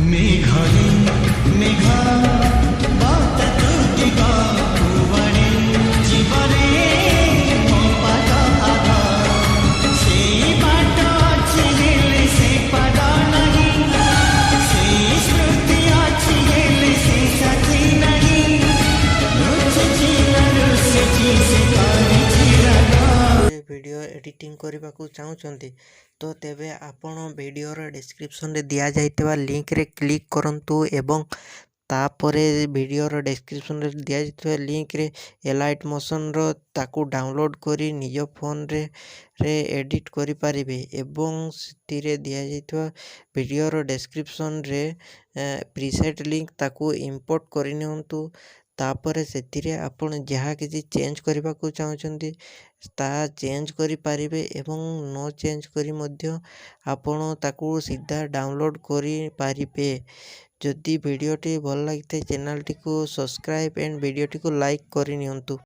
मेघारे मेघा बात तुटिका कुवरे जीवरे मो पाद आगा से बाट अछि हेले से पाद नहीं से स्मृति अछि हेले से साथी नहीं रुचि रुचि से पारी चिरागा वीडियो एडिटिंग करने को चाहते तो तेबे आपण वीडियोर डिस्क्रिप्शन रे दिया जाइतबा लिंक रे क्लिक करंतु एवं तापरे वीडियोर डिस्क्रिप्शन रे दिया जाइतबा लिंक रे एलाइट मोशन रो ताकू डाउनलोड करी निज फोन रे एडिट करि परिबे एवं सितिरे दिया जाइतबा वीडियोर डिस्क्रिप्शन रे प्रीसेट लिंक ताकू इंपोर्ट करि नियंतु तापरे सेतिरे आपण जहाँ किसी चेंज करने को चाहते ता चेंज करि पारिबे एवं नो चेंज करी मध्य आपण ताकू सीधा डाउनलोड करि पारिबे। जदि वीडियोटी भल लगी चैनल टी को सब्सक्राइब एंड वीडियोटी को लाइक करि नियंतु।